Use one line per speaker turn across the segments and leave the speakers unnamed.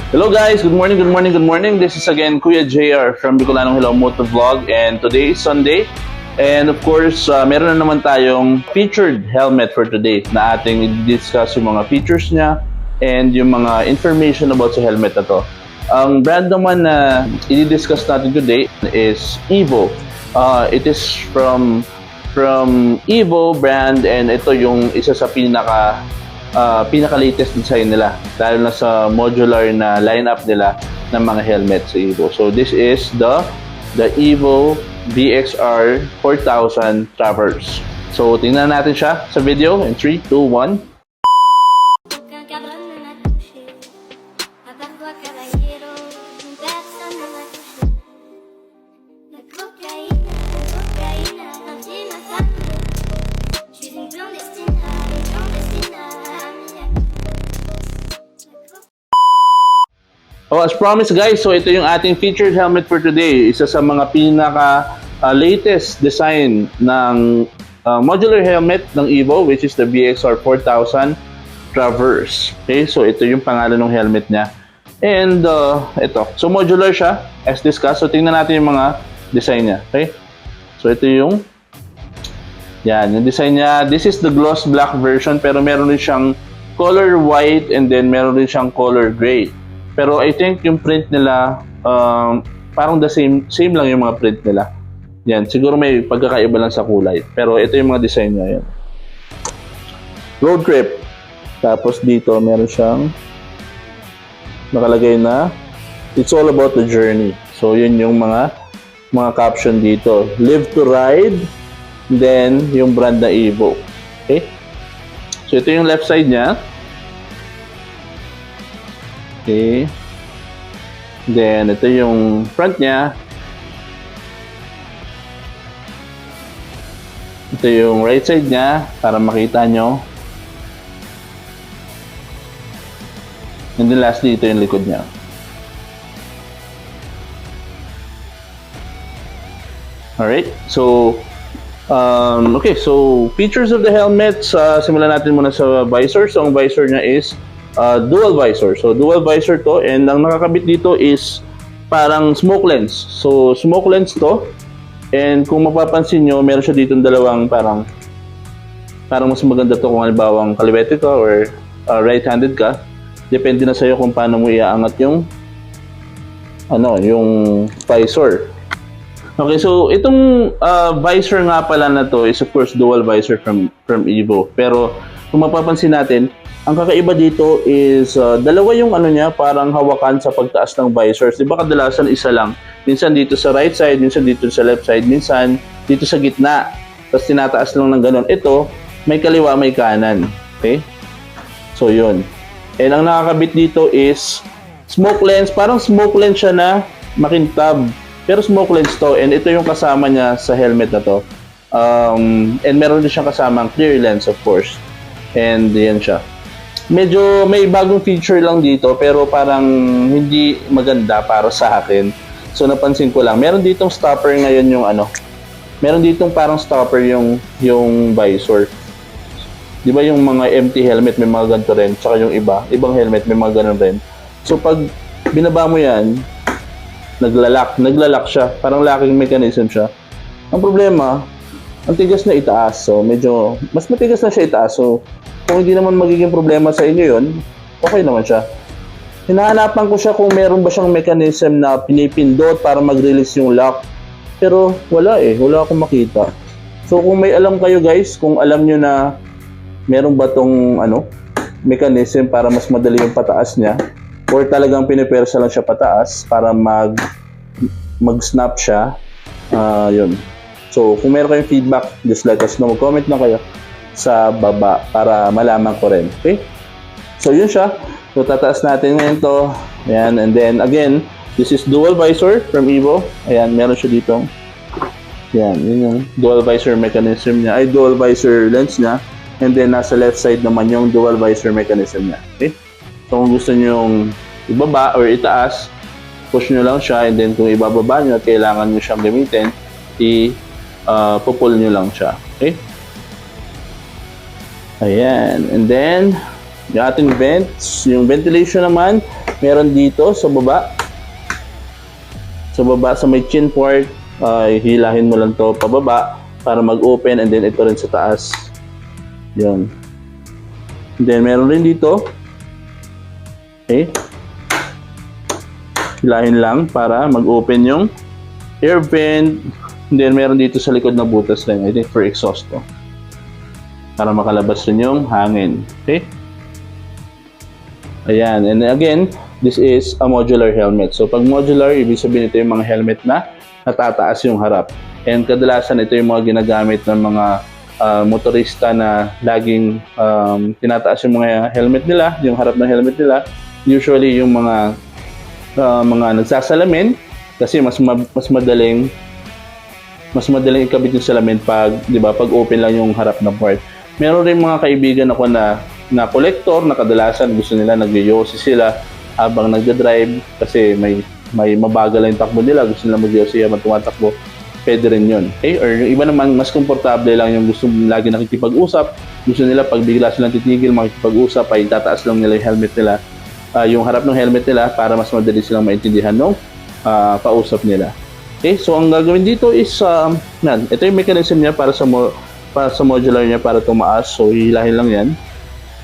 Hello guys, good morning, good morning, good morning. This is again Kuya JR from Bicolanong Hello Moto Vlog, and today is Sunday. And of course, meron na naman tayong featured helmet for today na ating i-discuss yung mga features niya and yung mga information about sa helmet na to. Ang brand naman na i-discuss natin today is Evo. It is from Evo brand, and ito yung isa sa pinaka-latest design nila, lalo na sa modular na lineup nila ng mga helmet sa Evo. So this is the Evo BXR 4000 Traverse. So tingnan natin siya sa video in 3, 2, 1. Oh, as promised guys, so ito yung ating featured helmet for today. Isa sa mga pinaka-latest design ng modular helmet ng Evo, which is the BXR 4000 Traverse. Okay, so ito yung pangalan ng helmet niya. And ito, so modular siya, as discussed. So tingnan natin yung mga design niya. Okay, so ito yung yung design niya. This is the gloss black version, pero meron din siyang color white, and then meron din siyang color gray. Pero I think yung print nila, parang the same lang yung mga print nila. Yan, siguro may pagkakaiba lang sa kulay. Pero ito yung mga design niya. Yan. Road trip. Tapos dito, meron siyang nakalagay na it's all about the journey. So yun yung mga caption dito. Live to ride. Then yung brand na Evo. Okay? So ito yung left side niya. Okay. Then, ito yung front niya. Ito yung right side niya para makita nyo. And then lastly, ito yung likod niya. Alright. So, okay. So, features of the helmet. Simulan natin muna sa visor. So, ang visor niya is dual visor. So dual visor to, and ang nakakabit dito is parang smoke lens. So smoke lens to, and kung mapapansin nyo, meron siya dito dalawang parang mas maganda to kung halimbawa kaliwete ka or right-handed ka. Depende na sa'yo kung paano mo iaangat yung visor. Okay, so itong visor nga pala na to is of course dual visor from Evo. Pero kung mapapansin natin, ang kakaiba dito is dalawa yung niya, parang hawakan sa pagtaas ng visors. Diba kadalasan isa lang? Minsan dito sa right side, minsan dito sa left side, minsan dito sa gitna. Tapos tinataas lang ng ganun. Ito, may kaliwa, may kanan. Okay? So yun. And ang nakakabit dito is smoke lens. Parang smoke lens siya na makintab. Pero smoke lens to. And ito yung kasama niya sa helmet na to. And meron din siyang kasamang clear lens of course. And yan siya. Medyo may bagong feature lang dito, pero parang hindi maganda para sa akin. So napansin ko lang, meron ditong stopper ngayon yung meron ditong parang stopper yung visor. Di ba yung mga empty helmet may mga ganito rin, tsaka yung ibang helmet may mga ganun rin. So pag binaba mo yan, naglalak siya, parang locking mechanism siya. Ang problema, ang tigas na itaas, so medyo mas matigas na siya itaas. So kung hindi naman magiging problema sa inyo yun, okay naman siya. Hinahanapan ko siya kung meron ba siyang mechanism na pinipindot para mag-release yung lock. Pero wala wala akong makita. So kung may alam kayo guys, kung alam nyo na meron ba tong mechanism para mas madali yung pataas niya, or talagang pinipersa lang siya pataas para mag-snap siya, yun. So kung meron kayong feedback, just let us know. Mag-comment na kayo sa baba para malaman ko rin. Okay? So yun siya. So tataas natin ngayon to. Ayan. And then again, this is dual visor from Evo. Ayan, meron siya dito. Ayan, yun yung dual visor mechanism niya. Ay, dual visor lens niya. And then nasa left side naman yung dual visor mechanism niya. Okay? So kung gusto nyo yung ibaba or itaas, push nyo lang siya. And then kung ibababa nyo at kailangan nyo siyang gamitin, pupull nyo lang siya. Okay? Ayan. And then, yung ating vents, yung ventilation naman, Meron dito sa baba. Sa baba, sa may chin part, hilahin mo lang to pababa para mag-open, and then ito rin sa taas. Yun. And then meron rin dito. Okay. Hilahin lang para mag-open yung air vent. And then meron dito sa likod na butas rin, I think for exhaust to. Para makalabas rin yung hangin. Okay? Ayan. And again, this is a modular helmet. So pag modular, ibig sabihin ito yung mga helmet na natataas yung harap. And kadalasan ito yung mga ginagamit ng mga motorista na laging tinataas yung mga helmet nila, yung harap ng helmet nila. Usually yung mga nagsasalamin kasi mas madaling ikabit yung salamin pag, 'di ba, pag open lang yung harap na part. Meron rin mga kaibigan ako na collector na kadalasan gusto nila nag-yosi sila habang nagda-drive kasi may mabagal lang yung takbo nila, gusto nila mag-yosi habang tumatakbo. Pwede rin yun. Okay? Or yung iba naman, mas komportable lang yung gusto lagi nakikipag-usap. Gusto nila pag bigla silang titigil, makikipag-usap, ay tataas lang nila yung helmet nila. Yung harap ng helmet nila para mas madali silang maintindihan ng kausap nila. Okay? So, ang gagawin dito is, ito yung mechanism niya para sa modular niya para tumaas. So, hilahin lang yan.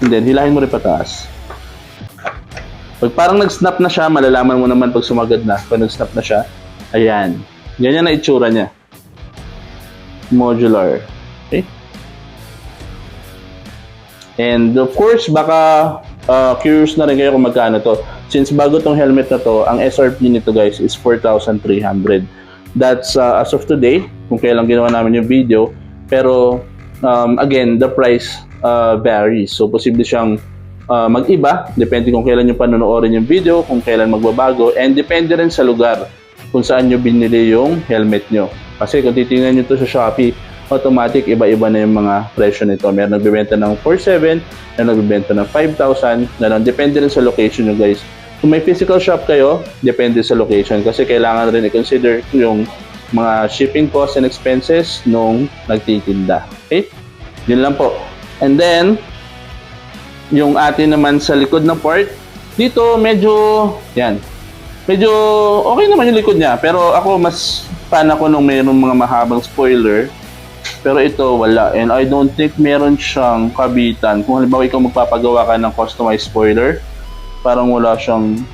And then, hilahin mo rin pataas. Pag parang nag-snap na siya, malalaman mo naman pag sumagad na. Pag nag-snap na siya, ayan. Ganyan na itsura niya. Modular. Okay? And of course, baka curious na rin kayo kung magkano to. Since bago tong helmet na to, ang SRP nito guys is 4,300. That's as of today, kung kailan ginawa namin yung video. Pero again, the price varies. So posible siyang mag-iba. Depende kung kailan nyo panonoodin yung video, kung kailan magbabago. And depende rin sa lugar kung saan nyo binili yung helmet nyo. Kasi kung titingnan nyo to sa Shopee, automatic iba-iba na yung mga presyo nito. Meron nagbibenta ng 4,700, meron nagbibenta ng 5,000. Depende rin sa location nyo guys. Kung may physical shop kayo, depende sa location. Kasi kailangan rin i-consider yung mga shipping costs and expenses nung nagtitinda. Okay? Yun lang po. And then, yung atin naman sa likod na part, dito medyo, yan, medyo okay naman yung likod niya, pero ako mas fan ako nung mayroong mga mahabang spoiler, pero ito wala, and I don't think meron siyang kabitan. Kung halimbawa ikaw magpapagawa ka ng customized spoiler, parang wala siyang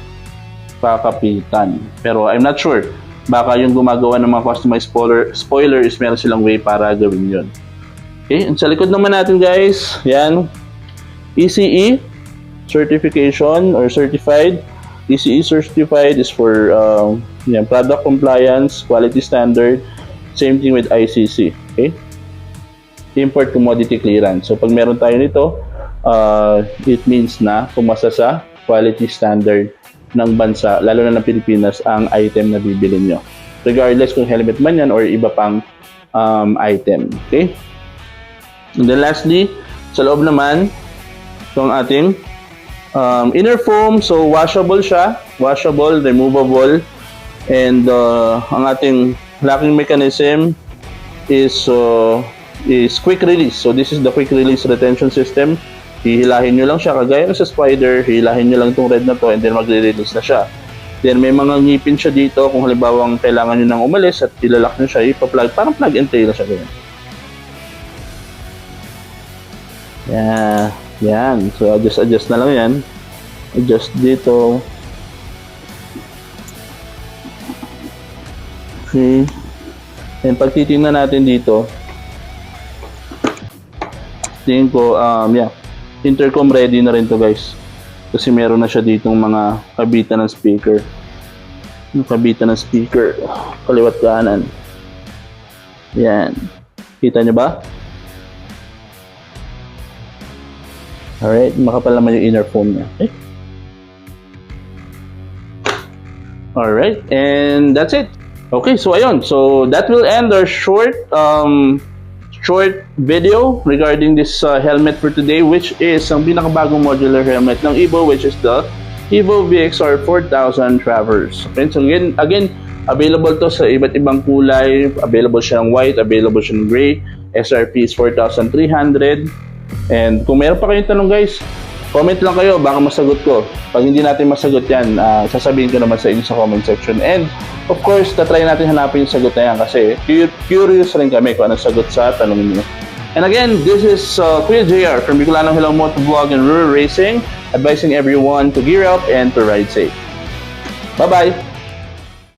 kakapitan, pero I'm not sure, baka yung gumagawa ng mga customized spoiler is meron silang way para gawin yun. Okay, and sa likod naman natin guys, yan, ECE certification or certified. ECE certified is for product compliance, quality standard. Same thing with ICC. Okay? Import commodity clearance. So pag meron tayo nito, it means na pumasa sa quality standard ng bansa, lalo na ng Pilipinas, ang item na bibili nyo. Regardless kung helmet man yan or iba pang item. Okay? And then lastly, sa loob naman, itong ating inner foam. So washable siya, washable, removable, and ang ating locking mechanism is quick release. So this is the quick release retention system. Hihilahin nyo lang siya kagaya ng sa Spider, hihilahin nyo lang itong red na to and then magre-release na siya. Then may mga ngipin siya dito kung halimbawa kailangan nyo nang umalis at ilalak nyo siya, ipa-plug, parang plug and play na siya ganyan. Yeah. Yan, so adjust na lang yan. Adjust dito. Okay. And pag titingnan natin dito, tingin ko, intercom ready na rin to guys. Kasi meron na siya ditong mga kabitan ng speaker. Yung kabitan ng speaker, kaliwat kanan. Yan. Kita nyo ba? Alright, makapal naman yung inner foam niya. Okay? Alright, and that's it. Okay, so ayun. So that will end our short video regarding this helmet for today, which is ang pinakabagong modular helmet ng Evo, which is the Evo VXR 4000 Traverse. Okay, so again, available to sa iba't ibang kulay. Available siya ng white, available siya ng gray. SRP is 4,300. And kung meron pa kayong tanong guys, Comment lang kayo, baka masagot ko. Pag hindi natin masagot yan, sasabihin ko naman sa inyo sa comment section. And of course, tatry natin hanapin yung sagot na yan kasi curious rin kami kung anong sagot sa tanongin nyo. And again, this is Kuya JR from Bicolanong Hilang Motovlog and Rural Racing, advising everyone to gear up and to ride safe. Bye-bye!